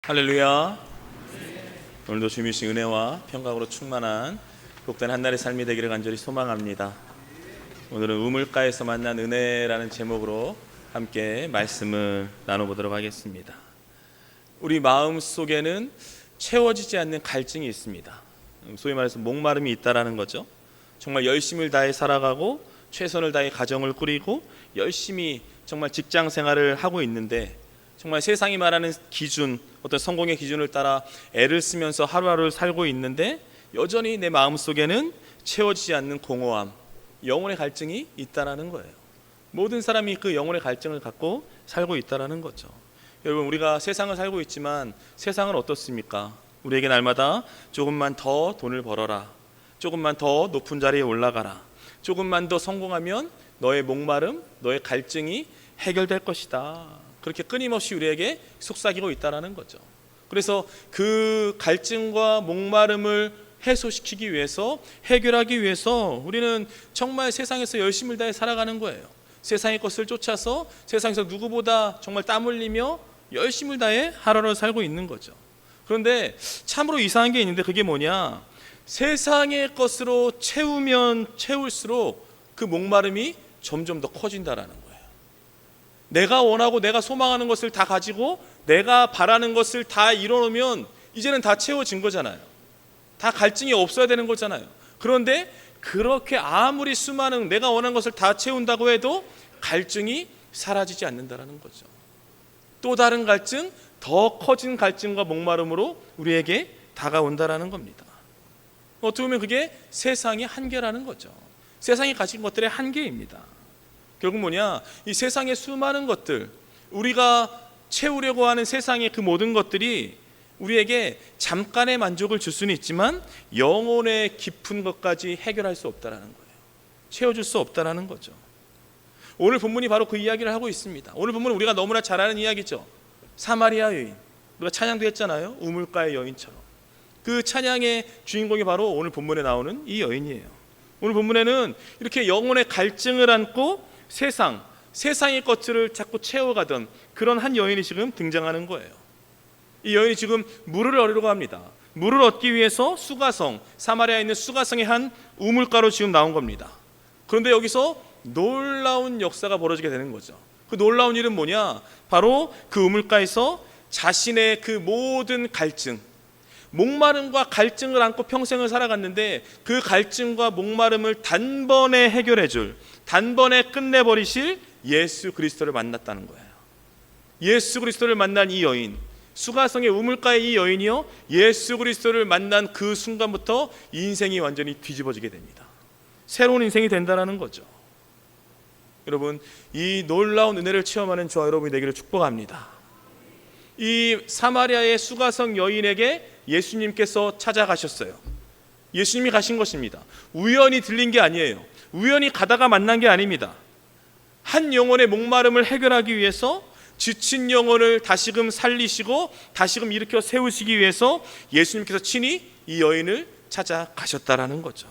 할렐루야. 오늘도 주님의 은혜와 평강으로 충만한 복된 한 날의 삶이 되기를 간절히 소망합니다. 오늘은 우물가에서 만난 은혜라는 제목으로 함께 말씀을 나눠보도록 하겠습니다. 우리 마음 속에는 채워지지 않는 갈증이 있습니다. 소위 말해서 목마름이 있다라는 거죠. 정말 열심을 다해 살아가고 최선을 다해 가정을 꾸리고 열심히 정말 직장 생활을 하고 있는데 정말 세상이 말하는 기준, 어떤 성공의 기준을 따라 애를 쓰면서 하루하루를 살고 있는데 여전히 내 마음속에는 채워지지 않는 공허함, 영혼의 갈증이 있다라는 거예요. 모든 사람이 그 영혼의 갈증을 갖고 살고 있다라는 거죠. 여러분, 우리가 세상을 살고 있지만 세상은 어떻습니까? 우리에게 날마다 조금만 더 돈을 벌어라, 조금만 더 높은 자리에 올라가라, 조금만 더 성공하면 너의 목마름, 너의 갈증이 해결될 것이다. 그렇게 끊임없이 우리에게 속삭이고 있다는 거죠. 그래서 그 갈증과 목마름을 해소시키기 위해서, 해결하기 위해서 우리는 정말 세상에서 열심을 다해 살아가는 거예요. 세상의 것을 쫓아서 세상에서 누구보다 정말 땀 흘리며 열심을 다해 하루를 살고 있는 거죠. 그런데 참으로 이상한 게 있는데 그게 뭐냐? 세상의 것으로 채우면 채울수록 그 목마름이 점점 더 커진다라는 거예요. 내가 원하고 내가 소망하는 것을 다 가지고 내가 바라는 것을 다 이뤄놓으면 이제는 다 채워진 거잖아요. 다 갈증이 없어야 되는 거잖아요. 그런데 그렇게 아무리 수많은 내가 원하는 것을 다 채운다고 해도 갈증이 사라지지 않는다는 거죠. 또 다른 갈증, 더 커진 갈증과 목마름으로 우리에게 다가온다는 겁니다. 어떻게 보면 그게 세상의 한계라는 거죠. 세상이 가진 것들의 한계입니다. 결국 뭐냐? 이 세상의 수많은 것들, 우리가 채우려고 하는 세상의 그 모든 것들이 우리에게 잠깐의 만족을 줄 수는 있지만 영혼의 깊은 것까지 해결할 수 없다라는 거예요. 채워줄 수 없다라는 거죠. 오늘 본문이 바로 그 이야기를 하고 있습니다. 오늘 본문은 우리가 너무나 잘 아는 이야기죠. 사마리아 여인, 우리가 찬양도 했잖아요. 우물가의 여인처럼. 그 찬양의 주인공이 바로 오늘 본문에 나오는 이 여인이에요. 오늘 본문에는 이렇게 영혼의 갈증을 안고 세상의 것들을 자꾸 채워가던 그런 한 여인이 지금 등장하는 거예요. 이 여인이 지금 물을 얻으려고 합니다. 물을 얻기 위해서 수가성, 사마리아에 있는 수가성의 한 우물가로 지금 나온 겁니다. 그런데 여기서 놀라운 역사가 벌어지게 되는 거죠. 그 놀라운 일은 뭐냐? 바로 그 우물가에서 자신의 그 모든 갈증, 목마름과 갈증을 안고 평생을 살아갔는데 그 갈증과 목마름을 단번에 해결해줄, 단번에 끝내버리실 예수 그리스도를 만났다는 거예요. 예수 그리스도를 만난 이 여인, 수가성의 우물가의 이 여인이요, 예수 그리스도를 만난 그 순간부터 인생이 완전히 뒤집어지게 됩니다. 새로운 인생이 된다는 거죠. 여러분, 이 놀라운 은혜를 체험하는 저와 여러분이 되기를 축복합니다. 이 사마리아의 수가성 여인에게 예수님께서 찾아가셨어요. 예수님이 가신 것입니다. 우연히 들린 게 아니에요. 우연히 가다가 만난 게 아닙니다. 한 영혼의 목마름을 해결하기 위해서 지친 영혼을 다시금 살리시고 다시금 일으켜 세우시기 위해서 예수님께서 친히 이 여인을 찾아가셨다라는 거죠.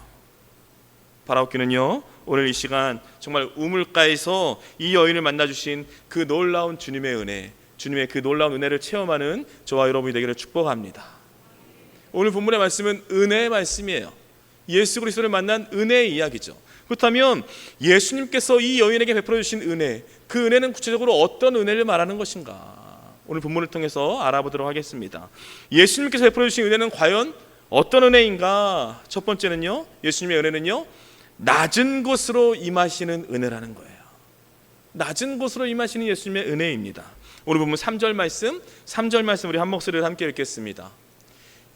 바라옵기는요, 오늘 이 시간 정말 우물가에서 이 여인을 만나주신 그 놀라운 주님의 은혜, 주님의 그 놀라운 은혜를 체험하는 저와 여러분이 되기를 축복합니다. 오늘 본문의 말씀은 은혜의 말씀이에요. 예수 그리스도를 만난 은혜의 이야기죠. 그렇다면 예수님께서 이 여인에게 베풀어 주신 은혜, 그 은혜는 구체적으로 어떤 은혜를 말하는 것인가? 오늘 본문을 통해서 알아보도록 하겠습니다. 예수님께서 베풀어 주신 은혜는 과연 어떤 은혜인가? 첫 번째는요, 예수님의 은혜는요, 낮은 곳으로 임하시는 은혜라는 거예요. 낮은 곳으로 임하시는 예수님의 은혜입니다. 오늘 본문 3절 말씀 우리 한 목소리로 함께 읽겠습니다.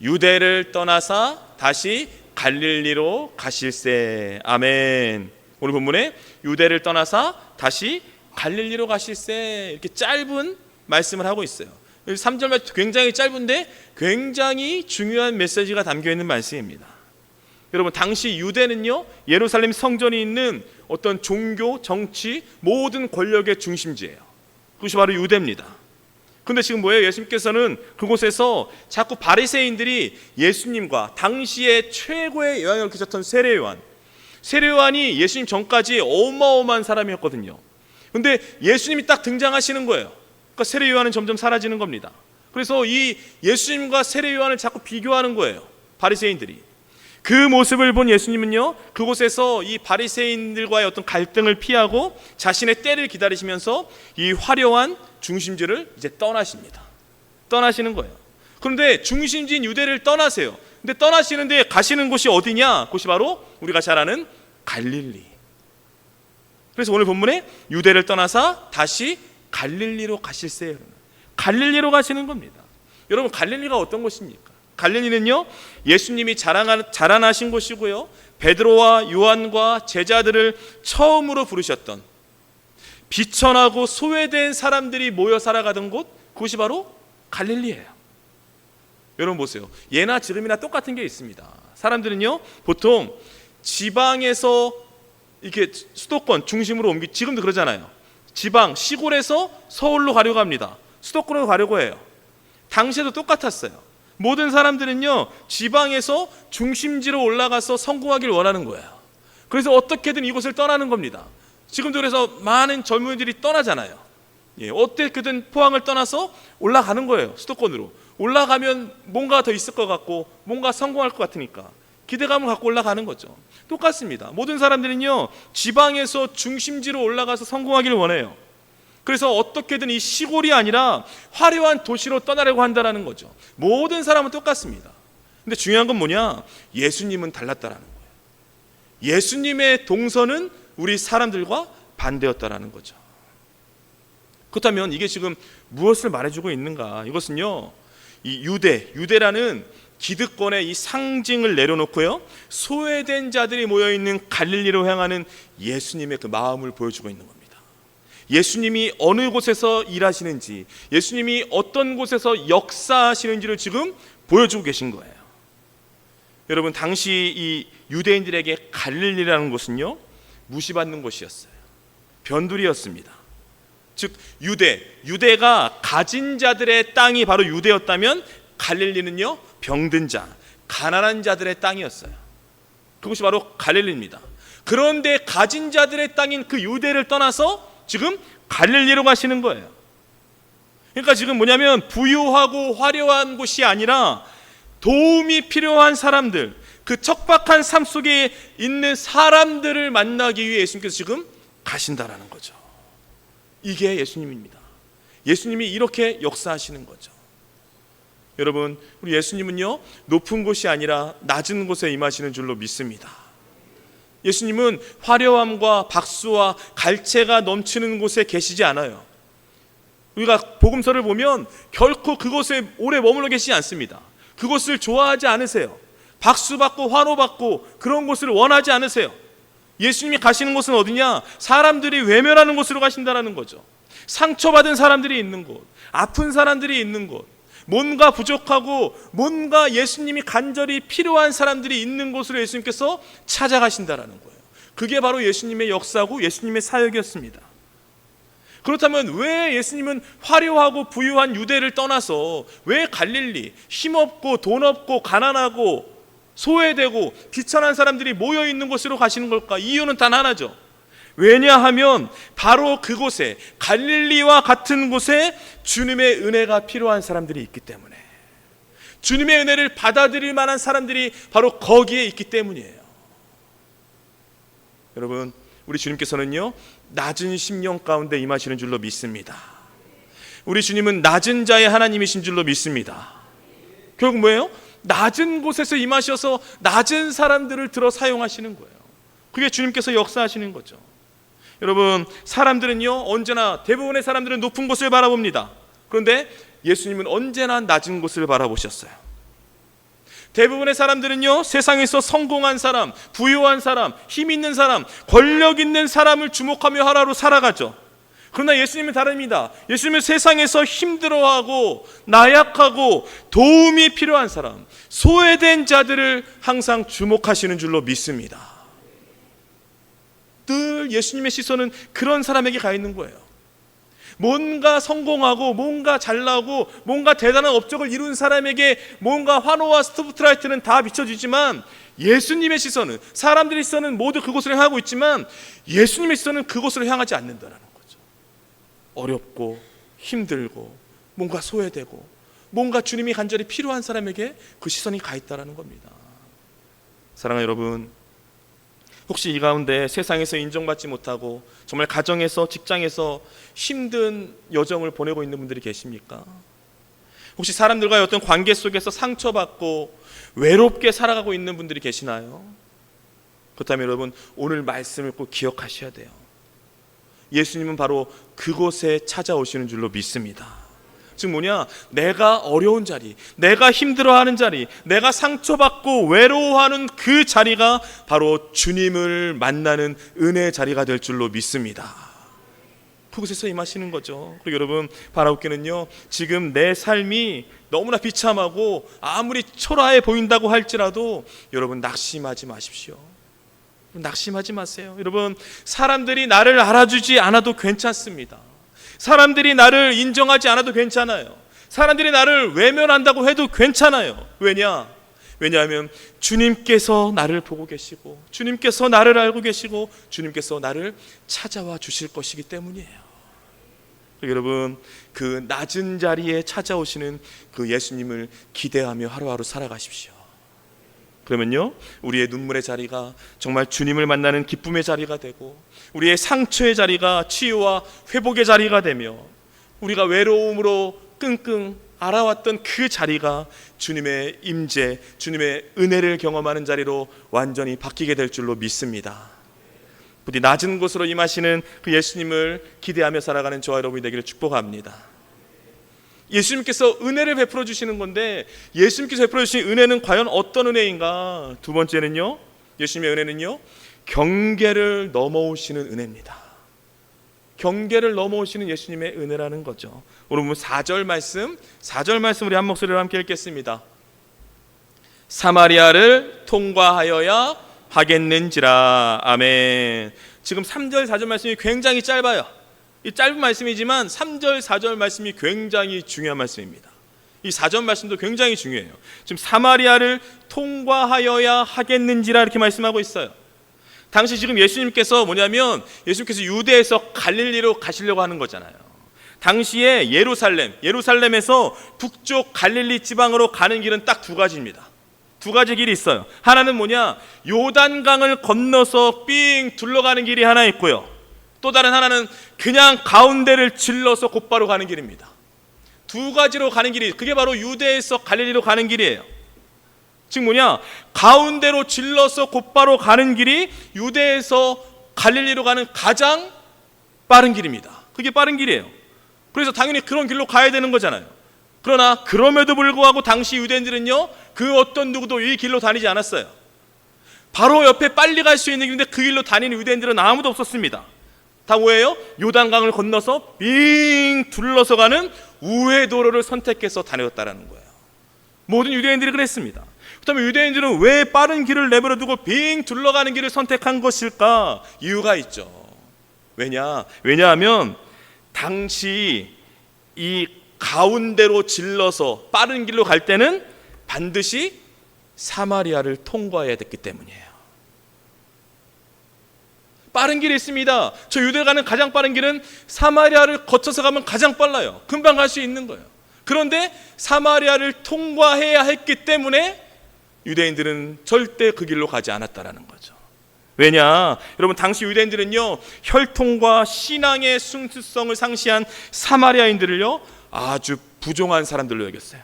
유대를 떠나사 다시 갈릴리로 가실세. 아멘. 오늘 본문에 유대를 떠나사 다시 갈릴리로 가실세, 이렇게 짧은 말씀을 하고 있어요. 3절 말씀 굉장히 짧은데 굉장히 중요한 메시지가 담겨있는 말씀입니다. 여러분, 당시 유대는요, 예루살렘 성전이 있는 어떤 종교, 정치, 모든 권력의 중심지예요. 그것이 바로 유대입니다. 근데 지금 뭐예요? 예수님께서는 그곳에서 자꾸 바리새인들이 예수님과 당시에 최고의 영향을 끼쳤던 세례요한이 예수님 전까지 어마어마한 사람이었거든요. 근데 예수님이 딱 등장하시는 거예요. 그러니까 세례요한은 점점 사라지는 겁니다. 그래서 이 예수님과 세례 요한을 자꾸 비교하는 거예요, 바리새인들이. 그 모습을 본 예수님은요, 그곳에서 이 바리새인들과의 어떤 갈등을 피하고 자신의 때를 기다리시면서 이 화려한 중심지를 이제 떠나시는 거예요. 그런데 중심지인 유대를 떠나세요. 근데 떠나시는데 가시는 곳이 어디냐? 그곳이 바로 우리가 잘 아는 갈릴리. 그래서 오늘 본문에 유대를 떠나사 다시 갈릴리로 가실세요. 갈릴리로 가시는 겁니다. 여러분, 갈릴리가 어떤 곳입니까? 갈릴리는요, 예수님이 자라나신 곳이고요, 베드로와 요한과 제자들을 처음으로 부르셨던 비천하고 소외된 사람들이 모여 살아가던 곳, 그것이 바로 갈릴리예요. 여러분 보세요. 예나 지금이나 똑같은 게 있습니다. 사람들은요, 보통 지방에서 이렇게 수도권 중심으로 지금도 그러잖아요. 지방, 시골에서 서울로 가려고 합니다. 수도권으로 가려고 해요. 당시에도 똑같았어요. 모든 사람들은요, 지방에서 중심지로 올라가서 성공하길 원하는 거예요. 그래서 어떻게든 이곳을 떠나는 겁니다. 지금도 그래서 많은 젊은이들이 떠나잖아요. 어떻게든 포항을 떠나서 올라가는 거예요. 수도권으로 올라가면 뭔가 더 있을 것 같고 뭔가 성공할 것 같으니까 기대감을 갖고 올라가는 거죠. 똑같습니다. 모든 사람들은요, 지방에서 중심지로 올라가서 성공하기를 원해요. 그래서 어떻게든 이 시골이 아니라 화려한 도시로 떠나려고 한다는 거죠. 모든 사람은 똑같습니다. 근데 중요한 건 뭐냐? 예수님은 달랐다라는 거예요. 예수님의 동선은 우리 사람들과 반대였다라는 거죠. 그렇다면 이게 지금 무엇을 말해주고 있는가? 이것은요, 이 유대라는 기득권의 이 상징을 내려놓고요, 소외된 자들이 모여있는 갈릴리로 향하는 예수님의 그 마음을 보여주고 있는 겁니다. 예수님이 어느 곳에서 일하시는지, 예수님이 어떤 곳에서 역사하시는지를 지금 보여주고 계신 거예요. 여러분, 당시 이 유대인들에게 갈릴리라는 곳은요, 무시받는 곳이었어요. 변두리였습니다. 즉 유대가 가진 자들의 땅이 바로 유대였다면 갈릴리는요, 병든 자, 가난한 자들의 땅이었어요. 그것이 바로 갈릴리입니다. 그런데 가진 자들의 땅인 그 유대를 떠나서 지금 갈릴리로 가시는 거예요. 그러니까 지금 뭐냐면 부유하고 화려한 곳이 아니라 도움이 필요한 사람들, 그 척박한 삶 속에 있는 사람들을 만나기 위해 예수님께서 지금 가신다라는 거죠. 이게 예수님입니다. 예수님이 이렇게 역사하시는 거죠. 여러분, 우리 예수님은요, 높은 곳이 아니라 낮은 곳에 임하시는 줄로 믿습니다. 예수님은 화려함과 박수와 갈채가 넘치는 곳에 계시지 않아요. 우리가 복음서를 보면 결코 그곳에 오래 머물러 계시지 않습니다. 그곳을 좋아하지 않으세요. 박수받고 환호받고 그런 곳을 원하지 않으세요. 예수님이 가시는 곳은 어디냐? 사람들이 외면하는 곳으로 가신다는 거죠. 상처받은 사람들이 있는 곳, 아픈 사람들이 있는 곳, 뭔가 부족하고 뭔가 예수님이 간절히 필요한 사람들이 있는 곳으로 예수님께서 찾아가신다는 거예요. 그게 바로 예수님의 역사고 예수님의 사역이었습니다. 그렇다면 왜 예수님은 화려하고 부유한 유대를 떠나서 왜 갈릴리, 힘없고 돈 없고 가난하고 소외되고 비천한 사람들이 모여있는 곳으로 가시는 걸까? 이유는 단 하나죠. 왜냐하면 바로 그곳에, 갈릴리와 같은 곳에 주님의 은혜가 필요한 사람들이 있기 때문에, 주님의 은혜를 받아들일 만한 사람들이 바로 거기에 있기 때문이에요. 여러분, 우리 주님께서는요, 낮은 심령 가운데 임하시는 줄로 믿습니다. 우리 주님은 낮은 자의 하나님이신 줄로 믿습니다. 결국 뭐예요? 낮은 곳에서 임하셔서 낮은 사람들을 들어 사용하시는 거예요. 그게 주님께서 역사하시는 거죠. 여러분, 사람들은요, 언제나 대부분의 사람들은 높은 곳을 바라봅니다. 그런데 예수님은 언제나 낮은 곳을 바라보셨어요. 대부분의 사람들은요, 세상에서 성공한 사람, 부유한 사람, 힘 있는 사람, 권력 있는 사람을 주목하며 하루하루 살아가죠. 그러나 예수님은 다릅니다. 예수님은 세상에서 힘들어하고 나약하고 도움이 필요한 사람, 소외된 자들을 항상 주목하시는 줄로 믿습니다. 늘 예수님의 시선은 그런 사람에게 가 있는 거예요. 뭔가 성공하고 뭔가 잘나고 뭔가 대단한 업적을 이룬 사람에게 뭔가 환호와 스포트라이트는 다 비춰지지만, 예수님의 시선은, 사람들의 시선은 모두 그곳을 향하고 있지만 예수님의 시선은 그곳을 향하지 않는다는 거죠. 어렵고 힘들고 뭔가 소외되고 뭔가 주님이 간절히 필요한 사람에게 그 시선이 가 있다라는 겁니다. 사랑하는 여러분, 혹시 이 가운데 세상에서 인정받지 못하고 정말 가정에서, 직장에서 힘든 여정을 보내고 있는 분들이 계십니까? 혹시 사람들과의 어떤 관계 속에서 상처받고 외롭게 살아가고 있는 분들이 계시나요? 그렇다면 여러분, 오늘 말씀을 꼭 기억하셔야 돼요. 예수님은 바로 그곳에 찾아오시는 줄로 믿습니다. 즉 뭐냐? 내가 어려운 자리, 내가 힘들어하는 자리, 내가 상처받고 외로워하는 그 자리가 바로 주님을 만나는 은혜의 자리가 될 줄로 믿습니다. 그곳에서 임하시는 거죠. 그리고 여러분, 바라옵기는요, 지금 내 삶이 너무나 비참하고 아무리 초라해 보인다고 할지라도 여러분 낙심하지 마십시오. 낙심하지 마세요. 여러분, 사람들이 나를 알아주지 않아도 괜찮습니다. 사람들이 나를 인정하지 않아도 괜찮아요. 사람들이 나를 외면한다고 해도 괜찮아요. 왜냐하면 주님께서 나를 보고 계시고, 주님께서 나를 알고 계시고, 주님께서 나를 찾아와 주실 것이기 때문이에요. 여러분, 그 낮은 자리에 찾아오시는 그 예수님을 기대하며 하루하루 살아가십시오. 그러면요, 우리의 눈물의 자리가 정말 주님을 만나는 기쁨의 자리가 되고, 우리의 상처의 자리가 치유와 회복의 자리가 되며, 우리가 외로움으로 끙끙 앓아왔던 그 자리가 주님의 임재, 주님의 은혜를 경험하는 자리로 완전히 바뀌게 될 줄로 믿습니다. 부디 낮은 곳으로 임하시는 그 예수님을 기대하며 살아가는 저와 여러분이 되기를 축복합니다. 예수님께서 은혜를 베풀어 주시는 건데, 예수님께서 베풀어 주신 은혜는 과연 어떤 은혜인가? 두 번째는요, 예수님의 은혜는요, 경계를 넘어오시는 은혜입니다. 경계를 넘어오시는 예수님의 은혜라는 거죠. 오늘 보면 4절 말씀 우리 한 목소리로 함께 읽겠습니다. 사마리아를 통과하여야 하겠는지라. 아멘. 지금 3절 4절 말씀이 굉장히 짧아요. 이 짧은 말씀이지만 3절 4절 말씀이 굉장히 중요한 말씀입니다. 이 4절 말씀도 굉장히 중요해요. 지금 사마리아를 통과하여야 하겠는지라 이렇게 말씀하고 있어요. 당시 지금 예수님께서 예수님께서 유대에서 갈릴리로 가시려고 하는 거잖아요. 당시에 예루살렘에서 북쪽 갈릴리 지방으로 가는 길은 딱 두 가지입니다. 두 가지 길이 있어요. 하나는 요단강을 건너서 삥 둘러가는 길이 하나 있고요, 또 다른 하나는 그냥 가운데를 질러서 곧바로 가는 길입니다. 두 가지로 가는 길이, 그게 바로 유대에서 갈릴리로 가는 길이에요. 즉 가운데로 질러서 곧바로 가는 길이 유대에서 갈릴리로 가는 가장 빠른 길입니다. 그게 빠른 길이에요. 그래서 당연히 그런 길로 가야 되는 거잖아요. 그러나 그럼에도 불구하고 당시 유대인들은요, 그 어떤 누구도 이 길로 다니지 않았어요. 바로 옆에 빨리 갈 수 있는 길인데 그 길로 다니는 유대인들은 아무도 없었습니다. 다 뭐예요? 요단강을 건너서 빙 둘러서 가는 우회 도로를 선택해서 다녔다라는 거예요. 모든 유대인들이 그랬습니다. 그렇다면 유대인들은 왜 빠른 길을 내버려 두고 빙 둘러가는 길을 선택한 것일까? 이유가 있죠. 왜냐하면 당시 이 가운데로 질러서 빠른 길로 갈 때는 반드시 사마리아를 통과해야 됐기 때문이에요. 빠른 길이 있습니다. 저 유대 가는 가장 빠른 길은 사마리아를 거쳐서 가면 가장 빨라요. 금방 갈 수 있는 거예요. 그런데 사마리아를 통과해야 했기 때문에 유대인들은 절대 그 길로 가지 않았다라는 거죠. 여러분, 당시 유대인들은요, 혈통과 신앙의 순수성을 상시한 사마리아인들을요, 아주 부정한 사람들로 여겼어요.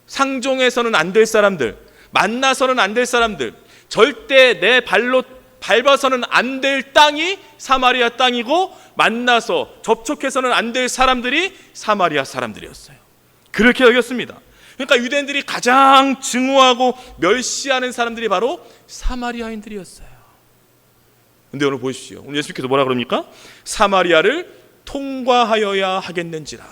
상종해서는 안 될 사람들, 만나서는 안 될 사람들, 절대 내 발로 밟아서는 안 될 땅이 사마리아 땅이고, 만나서 접촉해서는 안 될 사람들이 사마리아 사람들이었어요. 그렇게 여겼습니다. 그러니까 유대인들이 가장 증오하고 멸시하는 사람들이 바로 사마리아인들이었어요. 근데 오늘 보십시오. 오늘 예수님께서 뭐라 그럽니까? 사마리아를 통과하여야 하겠는지라.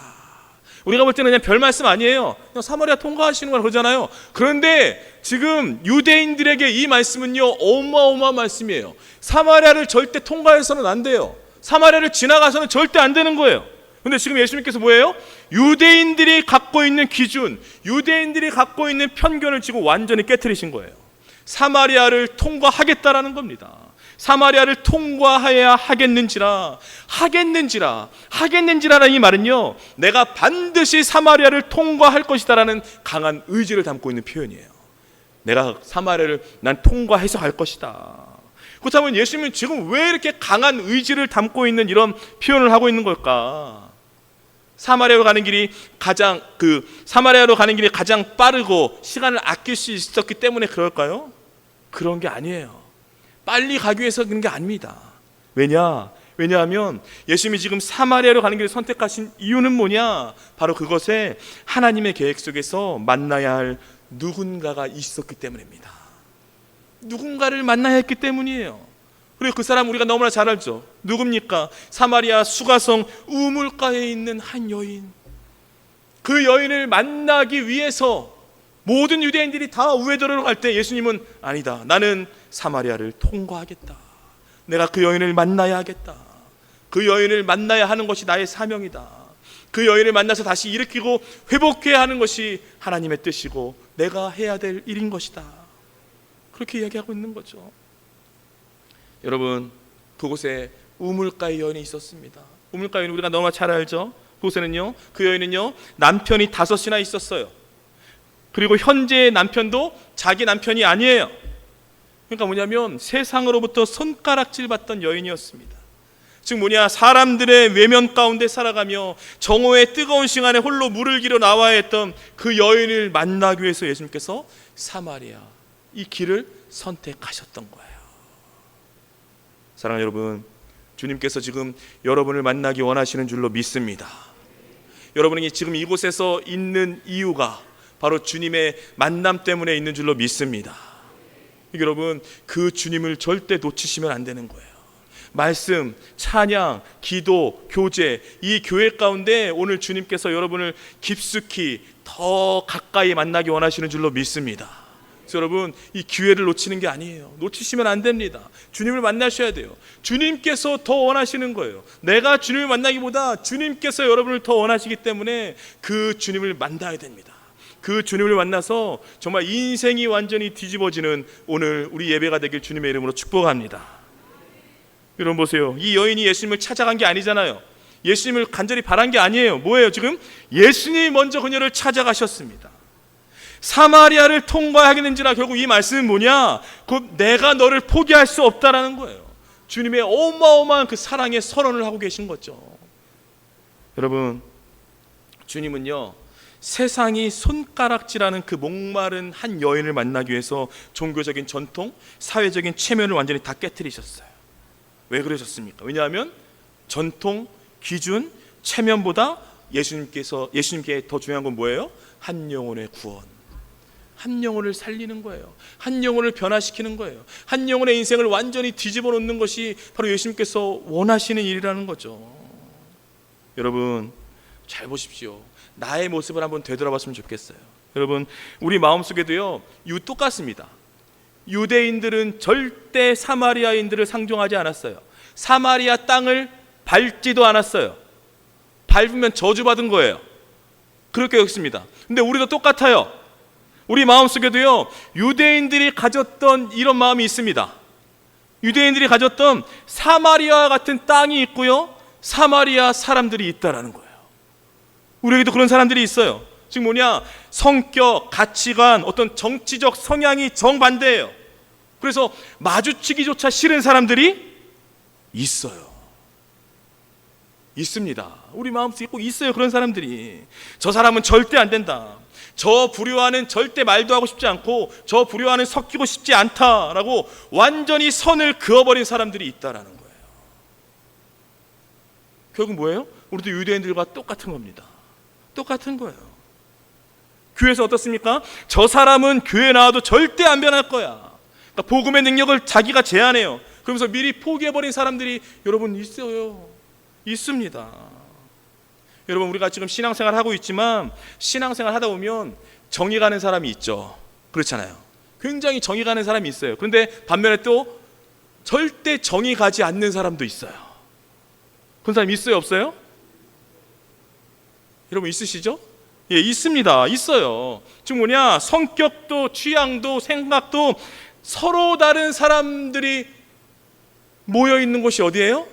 우리가 볼 때는 그냥 별 말씀 아니에요. 그냥 사마리아 통과하시는 걸 그러잖아요. 그런데 지금 유대인들에게 이 말씀은요, 어마어마한 말씀이에요. 사마리아를 절대 통과해서는 안 돼요. 사마리아를 지나가서는 절대 안 되는 거예요. 근데 지금 예수님께서 뭐예요? 유대인들이 갖고 있는 기준, 유대인들이 갖고 있는 편견을 지금 완전히 깨트리신 거예요. 사마리아를 통과하겠다라는 겁니다. 사마리아를 통과해야 하겠는지라라는 이 말은요, 내가 반드시 사마리아를 통과할 것이다라는 강한 의지를 담고 있는 표현이에요. 내가 사마리아를 난 통과해서 갈 것이다. 그렇다면 예수님은 지금 왜 이렇게 강한 의지를 담고 있는 이런 표현을 하고 있는 걸까? 사마리아로 가는 길이 가장 빠르고 시간을 아낄 수 있었기 때문에 그럴까요? 그런 게 아니에요. 빨리 가기 위해서 그런 게 아닙니다. 왜냐하면 예수님이 지금 사마리아로 가는 길을 선택하신 이유는 뭐냐? 바로 그것에 하나님의 계획 속에서 만나야 할 누군가가 있었기 때문입니다. 누군가를 만나야 했기 때문이에요. 그리고 그 사람 우리가 너무나 잘 알죠. 누굽니까? 사마리아 수가성 우물가에 있는 한 여인. 그 여인을 만나기 위해서 모든 유대인들이 다 우회도로로 갈 때 예수님은 아니다, 나는 사마리아를 통과하겠다. 내가 그 여인을 만나야 하겠다. 그 여인을 만나야 하는 것이 나의 사명이다. 그 여인을 만나서 다시 일으키고 회복해야 하는 것이 하나님의 뜻이고 내가 해야 될 일인 것이다. 그렇게 이야기하고 있는 거죠. 여러분, 그곳에 우물가의 여인이 있었습니다. 우물가 여인 우리가 너무나 잘 알죠. 그곳에는요, 그 여인은요 남편이 5이나 있었어요. 그리고 현재의 남편도 자기 남편이 아니에요. 그러니까 뭐냐면 세상으로부터 손가락질 받던 여인이었습니다. 즉 사람들의 외면 가운데 살아가며 정오의 뜨거운 시간에 홀로 물을 기러 나와야 했던 그 여인을 만나기 위해서 예수님께서 사마리아 이 길을 선택하셨던 거예요. 사랑하는 여러분, 주님께서 지금 여러분을 만나기 원하시는 줄로 믿습니다. 여러분이 지금 이곳에서 있는 이유가 바로 주님의 만남 때문에 있는 줄로 믿습니다. 여러분, 그 주님을 절대 놓치시면 안 되는 거예요. 말씀, 찬양, 기도, 교제, 이 교회 가운데 오늘 주님께서 여러분을 깊숙이 더 가까이 만나기 원하시는 줄로 믿습니다. 그래서 여러분, 이 기회를 놓치는 게 아니에요. 놓치시면 안 됩니다. 주님을 만나셔야 돼요. 주님께서 더 원하시는 거예요. 내가 주님을 만나기보다 주님께서 여러분을 더 원하시기 때문에 그 주님을 만나야 됩니다. 그 주님을 만나서 정말 인생이 완전히 뒤집어지는 오늘 우리 예배가 되길 주님의 이름으로 축복합니다. 여러분 보세요. 이 여인이 예수님을 찾아간 게 아니잖아요. 예수님을 간절히 바란 게 아니에요. 뭐예요? 지금 예수님이 먼저 그녀를 찾아가셨습니다. 사마리아를 통과하겠는지라. 결국 이 말씀은 뭐냐? 곧 내가 너를 포기할 수 없다라는 거예요. 주님의 어마어마한 그 사랑의 선언을 하고 계신 거죠. 여러분, 주님은요 세상이 손가락질하는 그 목마른 한 여인을 만나기 위해서 종교적인 전통, 사회적인 체면을 완전히 다 깨트리셨어요. 왜 그러셨습니까? 왜냐하면 전통, 기준, 체면보다 예수님께 더 중요한 건 뭐예요? 한 영혼의 구원, 한 영혼을 살리는 거예요. 한 영혼을 변화시키는 거예요. 한 영혼의 인생을 완전히 뒤집어 놓는 것이 바로 예수님께서 원하시는 일이라는 거죠. 여러분 잘 보십시오. 나의 모습을 한번 되돌아봤으면 좋겠어요. 여러분, 우리 마음속에도요 똑같습니다. 유대인들은 절대 사마리아인들을 상종하지 않았어요. 사마리아 땅을 밟지도 않았어요. 밟으면 저주받은 거예요. 그렇게 여겼습니다. 근데 우리도 똑같아요. 우리 마음속에도요 유대인들이 가졌던 이런 마음이 있습니다. 유대인들이 가졌던 사마리아 같은 땅이 있고요, 사마리아 사람들이 있다라는 거예요. 우리에게도 그런 사람들이 있어요. 즉 성격, 가치관, 어떤 정치적 성향이 정반대예요. 그래서 마주치기조차 싫은 사람들이 있어요. 있습니다. 우리 마음속에 꼭 있어요. 그런 사람들이. 저 사람은 절대 안 된다. 저 불효와는 절대 말도 하고 싶지 않고 저 불효와는 섞이고 싶지 않다라고 완전히 선을 그어버린 사람들이 있다라는 거예요. 결국 뭐예요? 우리도 유대인들과 똑같은 겁니다. 똑같은 거예요. 교회에서 어떻습니까? 저 사람은 교회 나와도 절대 안 변할 거야. 그러니까 복음의 능력을 자기가 제한해요. 그러면서 미리 포기해버린 사람들이 여러분 있어요. 있습니다. 여러분, 우리가 지금 신앙생활 하고 있지만 신앙생활 하다 보면 정이 가는 사람이 있죠. 그렇잖아요. 굉장히 정이 가는 사람이 있어요. 그런데 반면에 또 절대 정이 가지 않는 사람도 있어요. 그런 사람 있어요? 없어요? 여러분 있으시죠? 예, 있습니다. 있어요. 즉 성격도 취향도 생각도 서로 다른 사람들이 모여 있는 곳이 어디예요?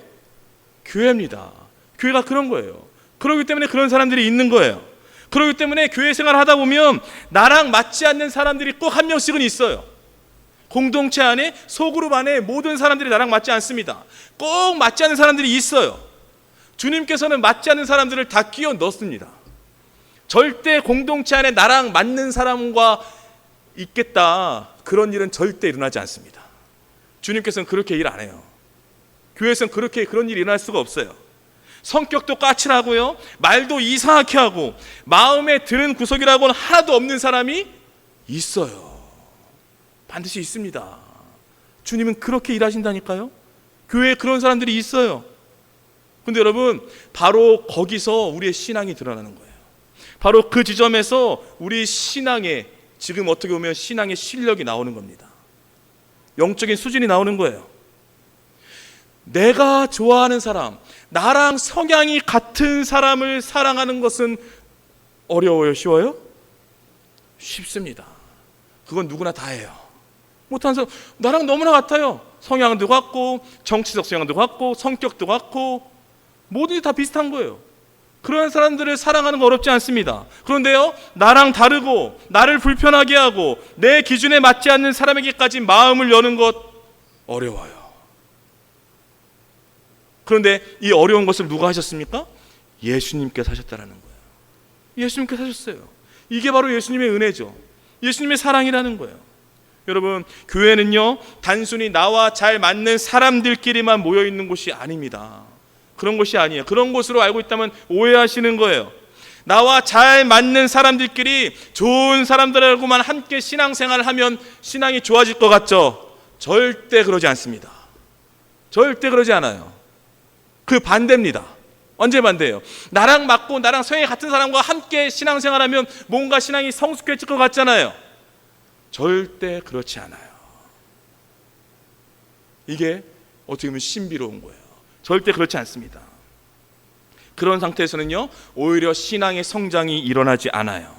교회입니다. 교회가 그런 거예요. 그렇기 때문에 그런 사람들이 있는 거예요. 그렇기 때문에 교회 생활을 하다 보면 나랑 맞지 않는 사람들이 꼭 한 명씩은 있어요. 공동체 안에, 소그룹 안에 모든 사람들이 나랑 맞지 않습니다. 꼭 맞지 않는 사람들이 있어요. 주님께서는 맞지 않는 사람들을 다 끼워 넣습니다. 절대 공동체 안에 나랑 맞는 사람과 있겠다, 그런 일은 절대 일어나지 않습니다. 주님께서는 그렇게 일 안 해요. 교회에서는 그런 일이 일어날 수가 없어요. 성격도 까칠하고요, 말도 이상하게 하고 마음에 드는 구석이라고는 하나도 없는 사람이 있어요. 반드시 있습니다. 주님은 그렇게 일하신다니까요. 교회에 그런 사람들이 있어요. 근데 여러분, 바로 거기서 우리의 신앙이 드러나는 거예요. 바로 그 지점에서 우리 신앙의, 지금 어떻게 보면 신앙의 실력이 나오는 겁니다. 영적인 수준이 나오는 거예요. 내가 좋아하는 사람, 나랑 성향이 같은 사람을 사랑하는 것은 어려워요? 쉬워요? 쉽습니다. 그건 누구나 다 해요. 못하는 사람, 나랑 너무나 같아요. 성향도 같고, 정치적 성향도 같고, 성격도 같고, 모든 게 다 비슷한 거예요. 그런 사람들을 사랑하는 거 어렵지 않습니다. 그런데요, 나랑 다르고 나를 불편하게 하고 내 기준에 맞지 않는 사람에게까지 마음을 여는 것 어려워요. 그런데 이 어려운 것을 누가 하셨습니까? 예수님께서 하셨다라는 거예요. 예수님께서 하셨어요. 이게 바로 예수님의 은혜죠. 예수님의 사랑이라는 거예요. 여러분, 교회는요, 단순히 나와 잘 맞는 사람들끼리만 모여 있는 곳이 아닙니다. 그런 것이 아니에요. 그런 곳으로 알고 있다면 오해하시는 거예요. 나와 잘 맞는 사람들끼리, 좋은 사람들하고만 함께 신앙생활을 하면 신앙이 좋아질 것 같죠? 절대 그러지 않습니다. 절대 그러지 않아요. 그 반대입니다. 언제 반대예요? 나랑 맞고 나랑 성향이 같은 사람과 함께 신앙생활하면 뭔가 신앙이 성숙해질 것 같잖아요. 절대 그렇지 않아요. 이게 어떻게 보면 신비로운 거예요. 절대 그렇지 않습니다. 그런 상태에서는요, 오히려 신앙의 성장이 일어나지 않아요.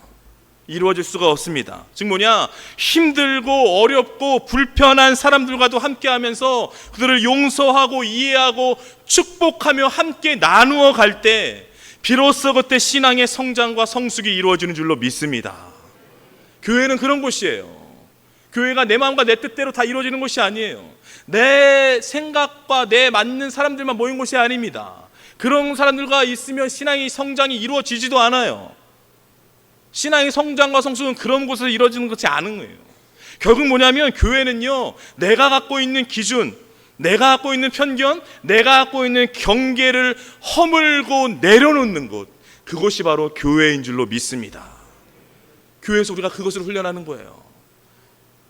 이루어질 수가 없습니다. 즉 뭐냐, 힘들고 어렵고 불편한 사람들과도 함께 하면서 그들을 용서하고 이해하고 축복하며 함께 나누어 갈 때 비로소 그때 신앙의 성장과 성숙이 이루어지는 줄로 믿습니다. 교회는 그런 곳이에요. 교회가 내 마음과 내 뜻대로 다 이루어지는 곳이 아니에요. 내 생각과 내 맞는 사람들만 모인 곳이 아닙니다. 그런 사람들과 있으면 신앙의 성장이 이루어지지도 않아요. 신앙의 성장과 성숙은 그런 곳에서 이루어지는 것이 않은 거예요. 결국 뭐냐면 교회는요, 내가 갖고 있는 기준, 내가 갖고 있는 편견, 내가 갖고 있는 경계를 허물고 내려놓는 곳, 그것이 바로 교회인 줄로 믿습니다. 교회에서 우리가 그것을 훈련하는 거예요.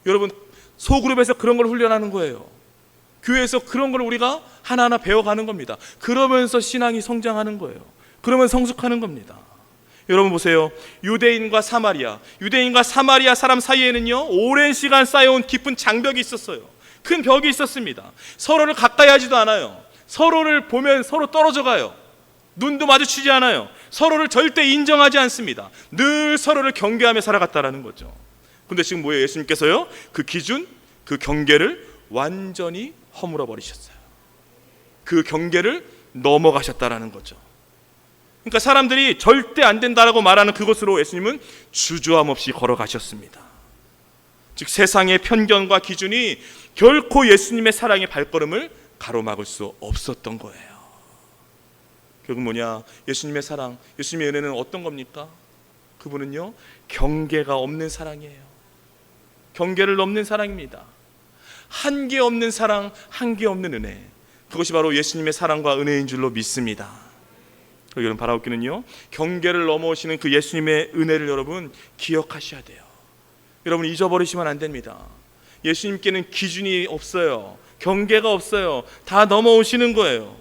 여러분, 소그룹에서 그런 걸 훈련하는 거예요. 교회에서 그런 걸 우리가 하나하나 배워가는 겁니다. 그러면서 신앙이 성장하는 거예요. 그러면 성숙하는 겁니다. 여러분 보세요. 유대인과 사마리아 사람 사이에는요, 오랜 시간 쌓여온 깊은 장벽이 있었어요. 큰 벽이 있었습니다. 서로를 가까이 하지도 않아요. 서로를 보면 서로 떨어져 가요. 눈도 마주치지 않아요. 서로를 절대 인정하지 않습니다. 늘 서로를 경계하며 살아갔다라는 거죠. 근데 지금 뭐예요? 예수님께서요, 그 기준, 그 경계를 완전히 허물어 버리셨어요. 그 경계를 넘어가셨다라는 거죠. 그러니까 사람들이 절대 안 된다라고 말하는 그곳으로 예수님은 주저함 없이 걸어가셨습니다. 즉 세상의 편견과 기준이 결코 예수님의 사랑의 발걸음을 가로막을 수 없었던 거예요. 결국 뭐냐? 예수님의 사랑, 예수님의 은혜는 어떤 겁니까? 그분은요, 경계가 없는 사랑이에요. 경계를 넘는 사랑입니다. 한계 없는 사랑, 한계 없는 은혜, 그것이 바로 예수님의 사랑과 은혜인 줄로 믿습니다. 여러분, 바라옵기는요, 경계를 넘어오시는 그 예수님의 은혜를 여러분 기억하셔야 돼요. 여러분, 잊어버리시면 안 됩니다. 예수님께는 기준이 없어요. 경계가 없어요. 다 넘어오시는 거예요.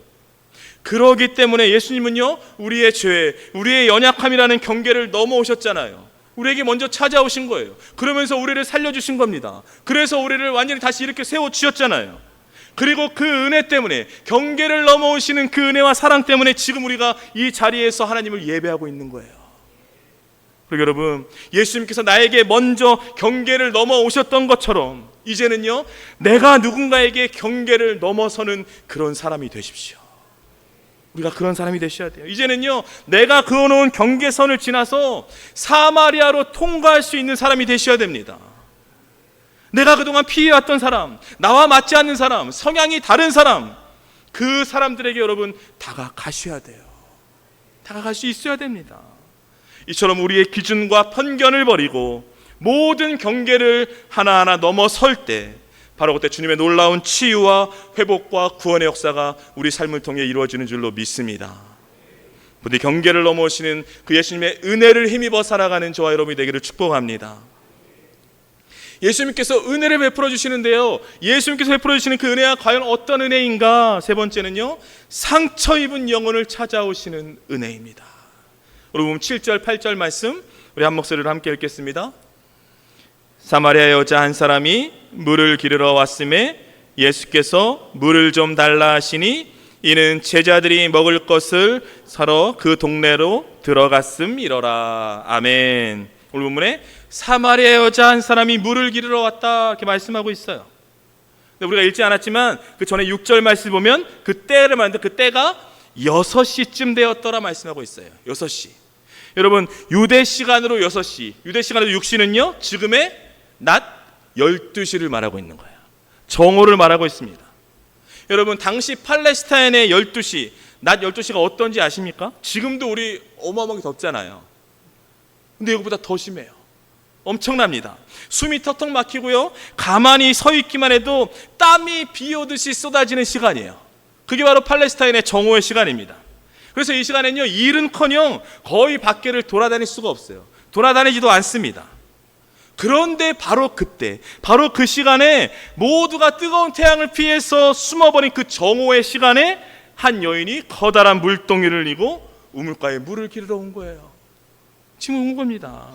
그러기 때문에 예수님은요, 우리의 죄, 우리의 연약함이라는 경계를 넘어오셨잖아요. 우리에게 먼저 찾아오신 거예요. 그러면서 우리를 살려주신 겁니다. 그래서 우리를 완전히 다시 이렇게 세워주셨잖아요. 그리고 그 은혜 때문에, 경계를 넘어오시는 그 은혜와 사랑 때문에 지금 우리가 이 자리에서 하나님을 예배하고 있는 거예요. 그리고 여러분, 예수님께서 나에게 먼저 경계를 넘어오셨던 것처럼 이제는요, 내가 누군가에게 경계를 넘어서는 그런 사람이 되십시오. 우리가 그런 사람이 되셔야 돼요. 이제는요, 내가 그어놓은 경계선을 지나서 사마리아로 통과할 수 있는 사람이 되셔야 됩니다. 내가 그동안 피해왔던 사람, 나와 맞지 않는 사람, 성향이 다른 사람, 그 사람들에게 여러분 다가가셔야 돼요. 다가갈 수 있어야 됩니다. 이처럼 우리의 기준과 편견을 버리고 모든 경계를 하나하나 넘어설 때 바로 그때 주님의 놀라운 치유와 회복과 구원의 역사가 우리 삶을 통해 이루어지는 줄로 믿습니다. 부디 경계를 넘어오시는 그 예수님의 은혜를 힘입어 살아가는 저와 여러분이 되기를 축복합니다. 예수님께서 은혜를 베풀어 주시는데요, 예수님께서 베풀어 주시는 그 은혜가 과연 어떤 은혜인가? 세 번째는요, 상처 입은 영혼을 찾아오시는 은혜입니다. 우리 보면 7절 8절 말씀 우리 한 목소리로 함께 읽겠습니다. 사마리아 여자 한 사람이 물을 기르러 왔음에 예수께서 물을 좀 달라 하시니 이는 제자들이 먹을 것을 사러 그 동네로 들어갔음이러라. 아멘. 오늘 본문에 사마리아 여자 한 사람이 물을 기르러 왔다 이렇게 말씀하고 있어요. 근데 우리가 읽지 않았지만 그 전에 6절 말씀 보면 그 때를 말하는데 그 때가 6시쯤 되었더라 말씀하고 있어요. 6시. 여러분, 유대 시간으로 6시, 유대 시간으로 6시는요 지금의 낮 12시를 말하고 있는 거예요. 정오를 말하고 있습니다. 여러분, 당시 팔레스타인의 12시, 낮 12시가 어떤지 아십니까? 지금도 우리 어마어마하게 덥잖아요. 근데 이거보다 더 심해요. 엄청납니다. 숨이 턱턱 막히고요, 가만히 서 있기만 해도 땀이 비 오듯이 쏟아지는 시간이에요. 그게 바로 팔레스타인의 정오의 시간입니다. 그래서 이 시간에는요, 일은커녕 거의 밖에를 돌아다닐 수가 없어요. 돌아다니지도 않습니다. 그런데 바로 그때, 바로 그 시간에 모두가 뜨거운 태양을 피해서 숨어버린 그 정오의 시간에 한 여인이 커다란 물동이를 이고 우물가에 물을 기르러 온 거예요. 지금 온 겁니다.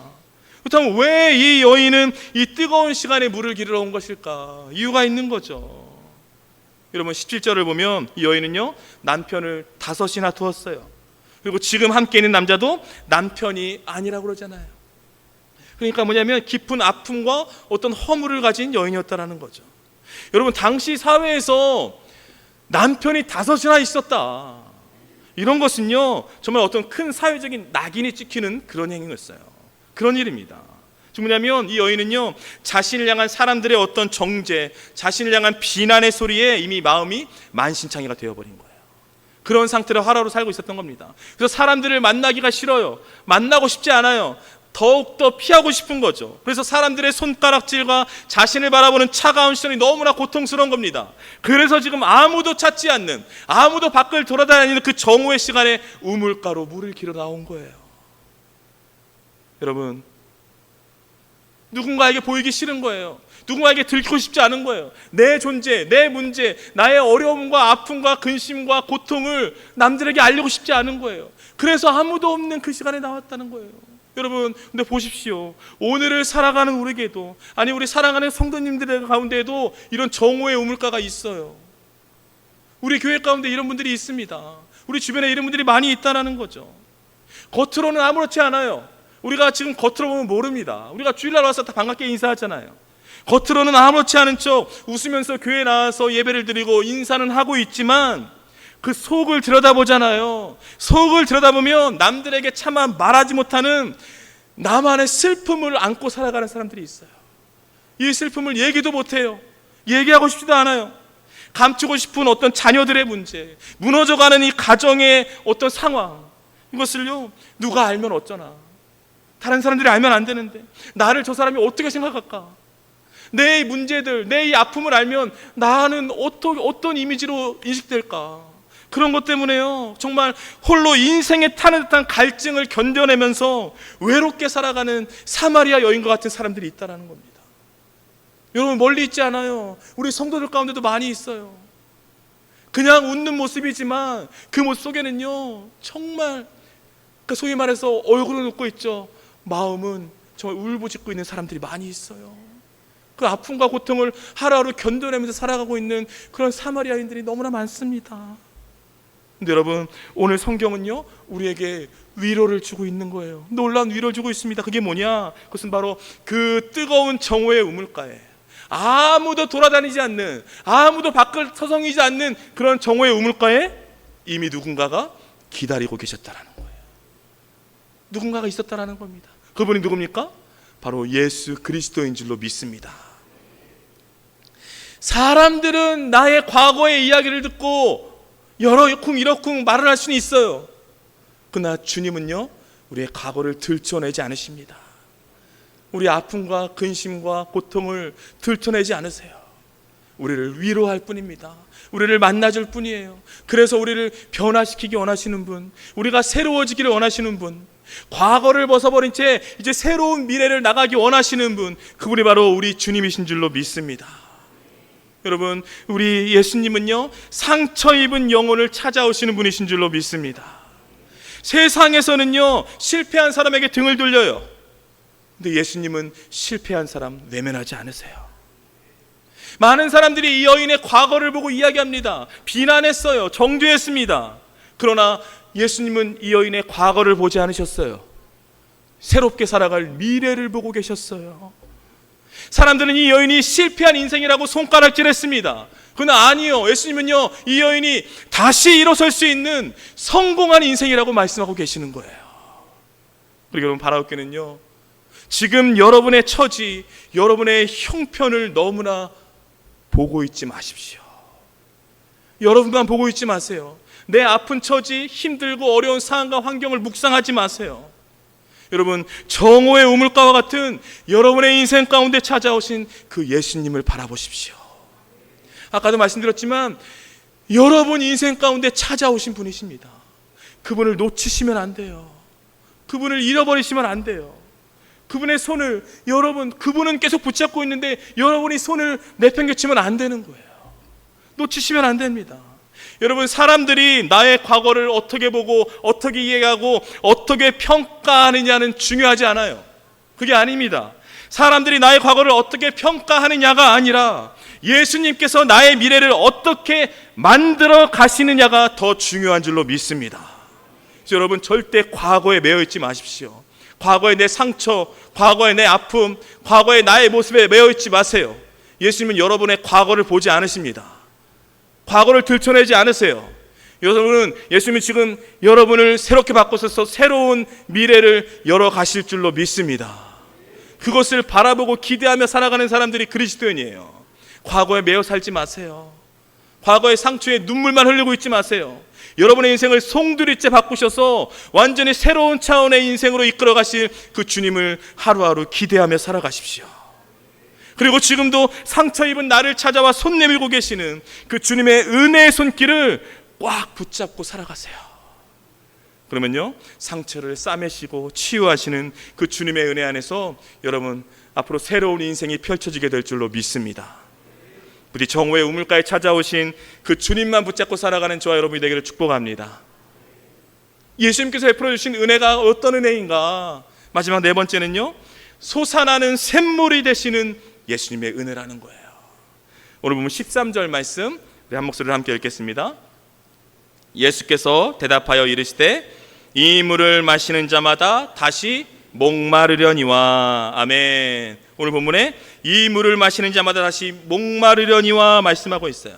그렇다면 왜 이 여인은 이 뜨거운 시간에 물을 기르러 온 것일까? 이유가 있는 거죠. 여러분, 17절을 보면 이 여인은요 남편을 5이나 두었어요. 그리고 지금 함께 있는 남자도 남편이 아니라고 그러잖아요. 그러니까 뭐냐면 깊은 아픔과 어떤 허물을 가진 여인이었다라는 거죠. 여러분, 당시 사회에서 남편이 5이나 있었다, 이런 것은요 정말 어떤 큰 사회적인 낙인이 찍히는 그런 행위였어요. 그런 일입니다. 지금 뭐냐면 이 여인은요 자신을 향한 사람들의 어떤 정죄, 자신을 향한 비난의 소리에 이미 마음이 만신창이가 되어버린 거예요. 그런 상태로 하루하루 살고 있었던 겁니다. 그래서 사람들을 만나기가 싫어요. 만나고 싶지 않아요. 더욱더 피하고 싶은 거죠. 그래서 사람들의 손가락질과 자신을 바라보는 차가운 시선이 너무나 고통스러운 겁니다. 그래서 지금 아무도 찾지 않는, 아무도 밖을 돌아다니는 그 정오의 시간에 우물가로 물을 기르러 나온 거예요. 여러분, 누군가에게 보이기 싫은 거예요. 누군가에게 들키고 싶지 않은 거예요. 내 존재, 내 문제, 나의 어려움과 아픔과 근심과 고통을 남들에게 알리고 싶지 않은 거예요. 그래서 아무도 없는 그 시간에 나왔다는 거예요. 여러분, 근데 보십시오. 오늘을 살아가는 우리에게도, 아니 우리 사랑하는 성도님들 가운데에도 이런 정오의 우물가가 있어요. 우리 교회 가운데 이런 분들이 있습니다. 우리 주변에 이런 분들이 많이 있다는 거죠. 겉으로는 아무렇지 않아요. 우리가 지금 겉으로 보면 모릅니다. 우리가 주일날 와서 다 반갑게 인사하잖아요. 겉으로는 아무렇지 않은 척 웃으면서 교회에 나와서 예배를 드리고 인사는 하고 있지만 그 속을 들여다보잖아요. 속을 들여다보면 남들에게 차마 말하지 못하는 나만의 슬픔을 안고 살아가는 사람들이 있어요. 이 슬픔을 얘기도 못해요. 얘기하고 싶지도 않아요. 감추고 싶은 어떤 자녀들의 문제, 무너져가는 이 가정의 어떤 상황, 이것을요 누가 알면 어쩌나. 다른 사람들이 알면 안 되는데 나를 저 사람이 어떻게 생각할까? 내 문제들, 내 이 아픔을 알면 나는 어떤 이미지로 인식될까? 그런 것 때문에요 정말 홀로 인생에 타는 듯한 갈증을 견뎌내면서 외롭게 살아가는 사마리아 여인과 같은 사람들이 있다는 겁니다. 여러분, 멀리 있지 않아요. 우리 성도들 가운데도 많이 있어요. 그냥 웃는 모습이지만 그 모습 속에는요 정말 소위 말해서 얼굴은 웃고 있죠, 마음은 정말 울부짖고 있는 사람들이 많이 있어요. 그 아픔과 고통을 하루하루 견뎌내면서 살아가고 있는 그런 사마리아인들이 너무나 많습니다. 근데 여러분, 오늘 성경은요 우리에게 위로를 주고 있는 거예요. 놀라운 위로를 주고 있습니다. 그게 뭐냐? 그것은 바로 그 뜨거운 정오의 우물가에 아무도 돌아다니지 않는, 아무도 밖을 서성이지 않는 그런 정오의 우물가에 이미 누군가가 기다리고 계셨다라는 거예요. 누군가가 있었다라는 겁니다. 그분이 누굽니까? 바로 예수 그리스도인 줄로 믿습니다. 사람들은 나의 과거의 이야기를 듣고 이러쿵 말을 할 수는 있어요. 그러나 주님은요 우리의 과거를 들춰내지 않으십니다. 우리 아픔과 근심과 고통을 들춰내지 않으세요. 우리를 위로할 뿐입니다. 우리를 만나줄 뿐이에요. 그래서 우리를 변화시키기 원하시는 분, 우리가 새로워지기를 원하시는 분, 과거를 벗어버린 채 이제 새로운 미래를 나가기 원하시는 분, 그분이 바로 우리 주님이신 줄로 믿습니다. 여러분, 우리 예수님은요 상처 입은 영혼을 찾아오시는 분이신 줄로 믿습니다. 세상에서는요 실패한 사람에게 등을 돌려요. 근데 예수님은 실패한 사람 외면하지 않으세요. 많은 사람들이 이 여인의 과거를 보고 이야기합니다. 비난했어요. 정죄했습니다. 그러나 예수님은 이 여인의 과거를 보지 않으셨어요. 새롭게 살아갈 미래를 보고 계셨어요. 사람들은 이 여인이 실패한 인생이라고 손가락질했습니다. 그러나 아니요, 예수님은요 이 여인이 다시 일어설 수 있는 성공한 인생이라고 말씀하고 계시는 거예요. 그리고 여러분, 바라옵기는요 지금 여러분의 처지, 여러분의 형편을 너무나 보고 있지 마십시오. 여러분만 보고 있지 마세요. 내 아픈 처지, 힘들고 어려운 상황과 환경을 묵상하지 마세요. 여러분, 정오의 우물가와 같은 여러분의 인생 가운데 찾아오신 그 예수님을 바라보십시오. 아까도 말씀드렸지만 여러분 인생 가운데 찾아오신 분이십니다. 그분을 놓치시면 안 돼요. 그분을 잃어버리시면 안 돼요. 그분의 손을 그분은 계속 붙잡고 있는데 여러분이 손을 내팽개치면 안 되는 거예요. 놓치시면 안 됩니다. 여러분, 사람들이 나의 과거를 어떻게 보고 어떻게 이해하고 어떻게 평가하느냐는 중요하지 않아요. 그게 아닙니다. 사람들이 나의 과거를 어떻게 평가하느냐가 아니라 예수님께서 나의 미래를 어떻게 만들어 가시느냐가 더 중요한 줄로 믿습니다. 그래서 여러분, 절대 과거에 매여 있지 마십시오. 과거의 내 상처, 과거의 내 아픔, 과거의 나의 모습에 매여 있지 마세요. 예수님은 여러분의 과거를 보지 않으십니다. 과거를 들춰내지 않으세요. 여러분은 예수님이 지금 여러분을 새롭게 바꾸셔서 새로운 미래를 열어가실 줄로 믿습니다. 그것을 바라보고 기대하며 살아가는 사람들이 그리스도인이에요. 과거에 매여 살지 마세요. 과거의 상처에 눈물만 흘리고 있지 마세요. 여러분의 인생을 송두리째 바꾸셔서 완전히 새로운 차원의 인생으로 이끌어 가실 그 주님을 하루하루 기대하며 살아가십시오. 그리고 지금도 상처 입은 나를 찾아와 손 내밀고 계시는 그 주님의 은혜의 손길을 꽉 붙잡고 살아가세요. 그러면요, 상처를 싸매시고 치유하시는 그 주님의 은혜 안에서 여러분 앞으로 새로운 인생이 펼쳐지게 될 줄로 믿습니다. 부디 정오의 우물가에 찾아오신 그 주님만 붙잡고 살아가는 저와 여러분이 되기를 축복합니다. 예수님께서 베풀어 주신 은혜가 어떤 은혜인가? 마지막 네 번째는요, 솟아나는 샘물이 되시는 예수님의 은혜라는 거예요. 오늘 보면 13절 말씀 우리 한 목소리로 함께 읽겠습니다. 예수께서 대답하여 이르시되 이 물을 마시는 자마다 다시 목마르려니와. 아멘. 오늘 본문에 이 물을 마시는 자마다 다시 목마르려니와 말씀하고 있어요.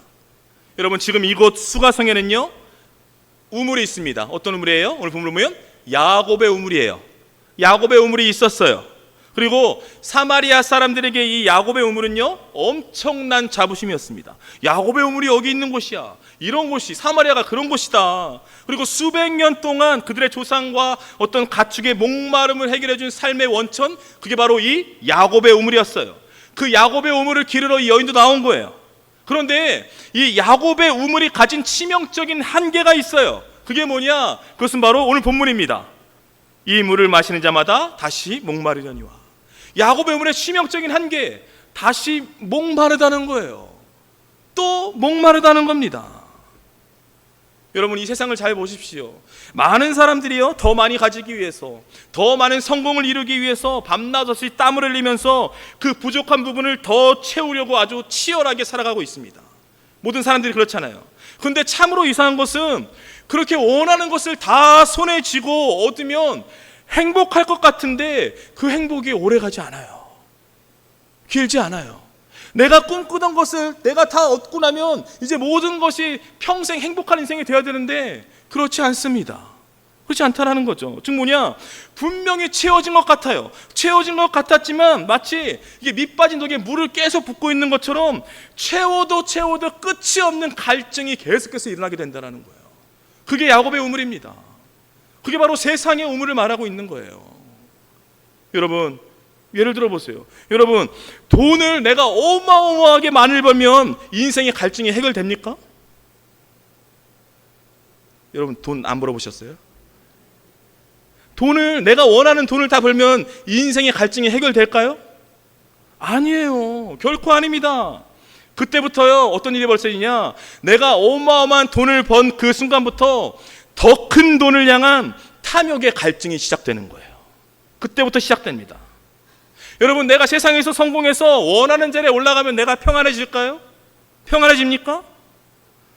여러분, 지금 이곳 수가성에는요 우물이 있습니다. 어떤 우물이에요? 오늘 본문을 보면 야곱의 우물이에요. 야곱의 우물이 있었어요. 그리고 사마리아 사람들에게 이 야곱의 우물은요 엄청난 자부심이었습니다. 야곱의 우물이 여기 있는 곳이야. 이런 곳이, 사마리아가 그런 곳이다. 그리고 수백 년 동안 그들의 조상과 어떤 가축의 목마름을 해결해 준 삶의 원천, 그게 바로 이 야곱의 우물이었어요. 그 야곱의 우물을 기르러 이 여인도 나온 거예요. 그런데 이 야곱의 우물이 가진 치명적인 한계가 있어요. 그게 뭐냐? 그것은 바로 오늘 본문입니다. 이 물을 마시는 자마다 다시 목마르려니와. 야곱의 우물의 치명적인 한계, 다시 목마르다는 거예요. 또 목마르다는 겁니다. 여러분, 이 세상을 잘 보십시오. 많은 사람들이요 더 많이 가지기 위해서, 더 많은 성공을 이루기 위해서 밤낮 없이 땀을 흘리면서 그 부족한 부분을 더 채우려고 아주 치열하게 살아가고 있습니다. 모든 사람들이 그렇잖아요. 그런데 참으로 이상한 것은 그렇게 원하는 것을 다 손에 쥐고 얻으면 행복할 것 같은데 그 행복이 오래가지 않아요. 길지 않아요. 내가 꿈꾸던 것을 내가 다 얻고 나면 이제 모든 것이 평생 행복한 인생이 되어야 되는데 그렇지 않습니다. 그렇지 않다라는 거죠. 즉 뭐냐, 분명히 채워진 것 같아요. 채워진 것 같았지만 마치 이게 밑 빠진 독에 물을 계속 붓고 있는 것처럼 채워도 끝이 없는 갈증이 계속해서 일어나게 된다는 거예요. 그게 야곱의 우물입니다. 그게 바로 세상의 우물을 말하고 있는 거예요. 여러분, 예를 들어 보세요. 여러분, 돈을 내가 어마어마하게 많이 벌면 인생의 갈증이 해결됩니까? 여러분, 돈 안 벌어보셨어요? 돈을, 내가 원하는 돈을 다 벌면 인생의 갈증이 해결될까요? 아니에요. 결코 아닙니다. 그때부터요, 어떤 일이 벌어지냐, 내가 어마어마한 돈을 번 그 순간부터 더 큰 돈을 향한 탐욕의 갈증이 시작되는 거예요. 그때부터 시작됩니다. 여러분, 내가 세상에서 성공해서 원하는 자리에 올라가면 내가 평안해질까요? 평안해집니까?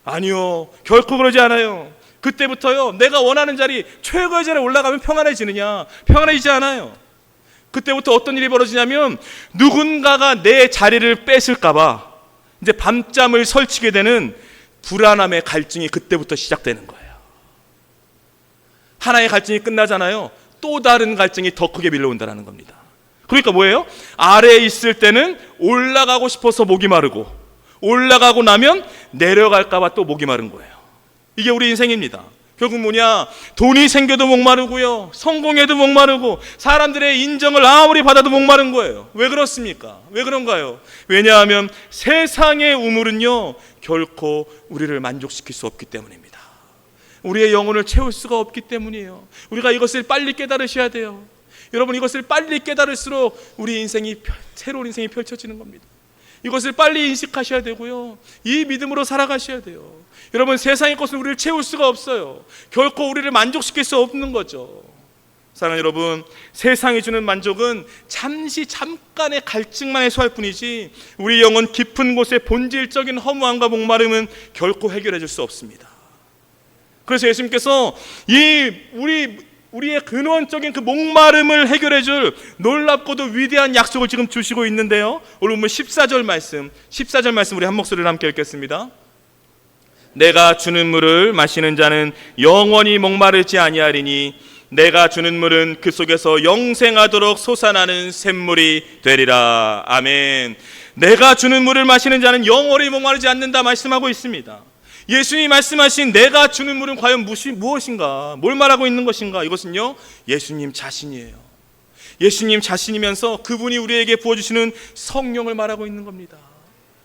아니요, 결코 그러지 않아요. 그때부터요, 내가 원하는 자리, 최고의 자리에 올라가면 평안해지느냐? 평안해지지 않아요. 그때부터 어떤 일이 벌어지냐면 누군가가 내 자리를 뺏을까봐 이제 밤잠을 설치게 되는 불안함의 갈증이 그때부터 시작되는 거예요. 하나의 갈증이 끝나잖아요. 또 다른 갈증이 더 크게 밀려온다는 겁니다. 그러니까 뭐예요? 아래에 있을 때는 올라가고 싶어서 목이 마르고, 올라가고 나면 내려갈까봐 또 목이 마른 거예요. 이게 우리 인생입니다. 결국 뭐냐, 돈이 생겨도 목마르고요, 성공해도 목마르고, 사람들의 인정을 아무리 받아도 목마른 거예요. 왜 그렇습니까? 왜 그런가요? 왜냐하면 세상의 우물은요, 결코 우리를 만족시킬 수 없기 때문입니다. 우리의 영혼을 채울 수가 없기 때문이에요. 우리가 이것을 빨리 깨달으셔야 돼요. 여러분, 이것을 빨리 깨달을수록 우리 인생이, 새로운 인생이 펼쳐지는 겁니다. 이것을 빨리 인식하셔야 되고요, 이 믿음으로 살아가셔야 돼요. 여러분, 세상의 것은 우리를 채울 수가 없어요. 결코 우리를 만족시킬 수 없는 거죠. 사랑하는 여러분, 세상이 주는 만족은 잠깐의 갈증만 해소할 뿐이지 우리 영혼 깊은 곳의 본질적인 허무함과 목마름은 결코 해결해 줄 수 없습니다. 그래서 예수님께서 우리의 근원적인 그 목마름을 해결해 줄 놀랍고도 위대한 약속을 지금 주시고 있는데요, 오늘 보면 14절 말씀 우리 한 목소리로 함께 읽겠습니다. 내가 주는 물을 마시는 자는 영원히 목마르지 아니하리니 내가 주는 물은 그 속에서 영생하도록 솟아나는 샘물이 되리라. 아멘. 내가 주는 물을 마시는 자는 영원히 목마르지 않는다 말씀하고 있습니다. 예수님이 말씀하신 내가 주는 물은 과연 무엇인가? 뭘 말하고 있는 것인가? 이것은요, 예수님 자신이에요. 예수님 자신이면서 그분이 우리에게 부어주시는 성령을 말하고 있는 겁니다.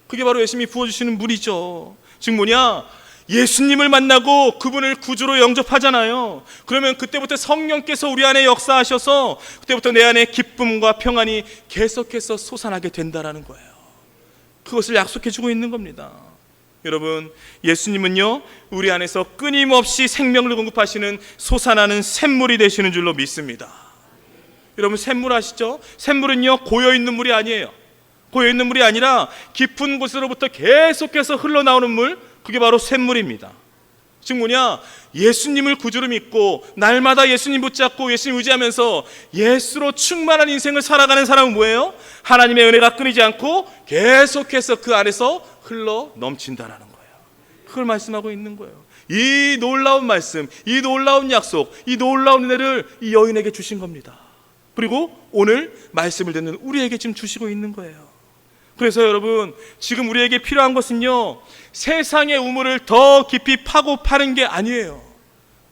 그게 바로 예수님이 부어주시는 물이죠. 즉 뭐냐, 예수님을 만나고 그분을 구주로 영접하잖아요. 그러면 그때부터 성령께서 우리 안에 역사하셔서 그때부터 내 안에 기쁨과 평안이 계속해서 솟아나게 된다라는 거예요. 그것을 약속해주고 있는 겁니다. 여러분, 예수님은요, 우리 안에서 끊임없이 생명을 공급하시는 솟아나는 샘물이 되시는 줄로 믿습니다. 여러분, 샘물 아시죠? 샘물은요, 고여있는 물이 아니에요. 고여있는 물이 아니라 깊은 곳으로부터 계속해서 흘러나오는 물, 그게 바로 샘물입니다. 즉 뭐냐, 예수님을 구주로 믿고 날마다 예수님 붙잡고 예수님 의지하면서 예수로 충만한 인생을 살아가는 사람은 뭐예요? 하나님의 은혜가 끊이지 않고 계속해서 그 안에서 흘러 넘친다라는 거예요. 그걸 말씀하고 있는 거예요. 이 놀라운 말씀, 이 놀라운 약속, 이 놀라운 은혜를 이 여인에게 주신 겁니다. 그리고 오늘 말씀을 듣는 우리에게 지금 주시고 있는 거예요. 그래서 여러분, 지금 우리에게 필요한 것은요, 세상의 우물을 더 깊이 파고 파는 게 아니에요.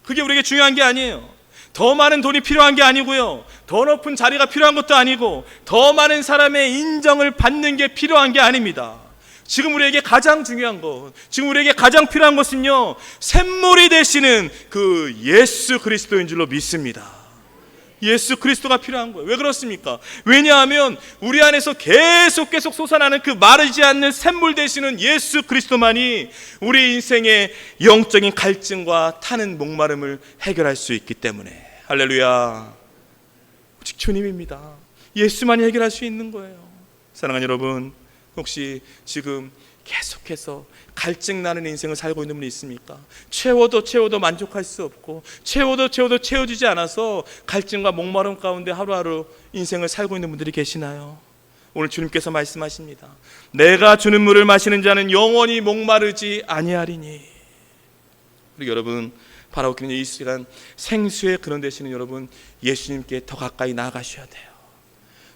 그게 우리에게 중요한 게 아니에요. 더 많은 돈이 필요한 게 아니고요, 더 높은 자리가 필요한 것도 아니고, 더 많은 사람의 인정을 받는 게 필요한 게 아닙니다. 지금 우리에게 가장 중요한 것, 지금 우리에게 가장 필요한 것은요, 샘물이 되시는 그 예수 그리스도인 줄로 믿습니다. 예수 그리스도가 필요한 거예요. 왜 그렇습니까? 왜냐하면 우리 안에서 계속 솟아나는 그 마르지 않는 샘물 되시는 예수 그리스도만이 우리 인생의 영적인 갈증과 타는 목마름을 해결할 수 있기 때문에. 할렐루야. 오직 주님입니다. 예수만이 해결할 수 있는 거예요. 사랑하는 여러분, 혹시 지금 계속해서 갈증 나는 인생을 살고 있는 분이 있습니까? 채워도 만족할 수 없고 채워도 채워지지 않아서 갈증과 목마름 가운데 하루하루 인생을 살고 있는 분들이 계시나요? 오늘 주님께서 말씀하십니다. 내가 주는 물을 마시는 자는 영원히 목마르지 아니하리니. 그리고 여러분, 바라보기는 이 시간 생수의 근원 되시는 여러분, 예수님께 더 가까이 나아가셔야 돼요.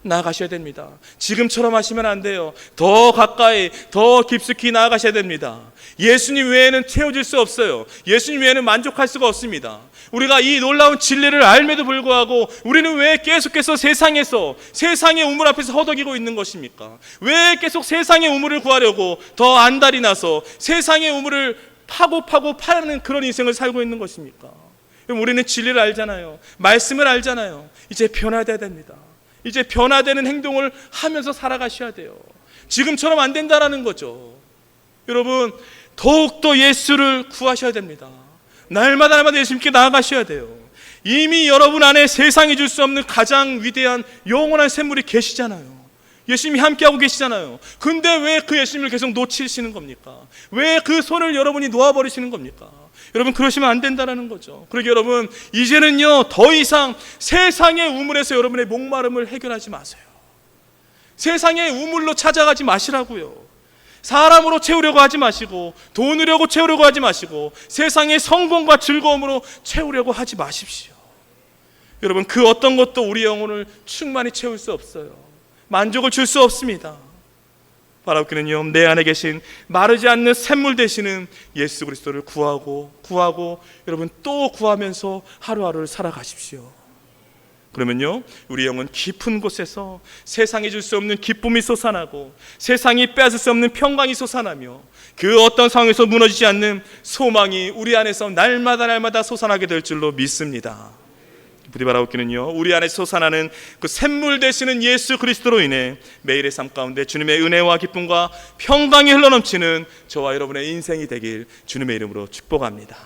나아가셔야 됩니다. 지금처럼 하시면 안 돼요. 더 가까이, 더 깊숙이 나아가셔야 됩니다. 예수님 외에는 채워질 수 없어요. 예수님 외에는 만족할 수가 없습니다. 우리가 이 놀라운 진리를 알매도 불구하고 우리는 왜 계속해서 세상의 우물 앞에서 허덕이고 있는 것입니까? 왜 계속 세상의 우물을 구하려고 더 안달이 나서 세상의 우물을 파고 파는 그런 인생을 살고 있는 것입니까? 우리는 진리를 알잖아요. 말씀을 알잖아요. 이제 변화돼야 됩니다. 이제 변화되는 행동을 하면서 살아가셔야 돼요. 지금처럼 안 된다라는 거죠. 여러분, 더욱더 예수를 구하셔야 됩니다. 날마다 예수님께 나아가셔야 돼요. 이미 여러분 안에 세상이 줄 수 없는 가장 위대한 영원한 샘물이 계시잖아요. 예수님이 함께하고 계시잖아요. 근데 왜 그 예수님을 계속 놓치시는 겁니까? 왜 그 손을 여러분이 놓아버리시는 겁니까? 여러분, 그러시면 안 된다는 거죠. 그러기 여러분, 이제는요 더 이상 세상의 우물에서 여러분의 목마름을 해결하지 마세요. 세상의 우물로 찾아가지 마시라고요. 사람으로 채우려고 하지 마시고, 돈으로 채우려고 하지 마시고, 세상의 성공과 즐거움으로 채우려고 하지 마십시오. 여러분, 그 어떤 것도 우리 영혼을 충만히 채울 수 없어요. 만족을 줄 수 없습니다. 바라보기는요, 내 안에 계신 마르지 않는 샘물 되시는 예수 그리스도를 구하고 여러분 또 구하면서 하루하루를 살아가십시오. 그러면요, 우리 영은 깊은 곳에서 세상이 줄 수 없는 기쁨이 솟아나고 세상이 빼앗을 수 없는 평강이 솟아나며 그 어떤 상황에서 무너지지 않는 소망이 우리 안에서 날마다 솟아나게 될 줄로 믿습니다. 부디 바라옵기는요, 우리 안에 솟아나는 그 샘물 되시는 예수 그리스도로 인해 매일의 삶 가운데 주님의 은혜와 기쁨과 평강이 흘러넘치는 저와 여러분의 인생이 되길 주님의 이름으로 축복합니다.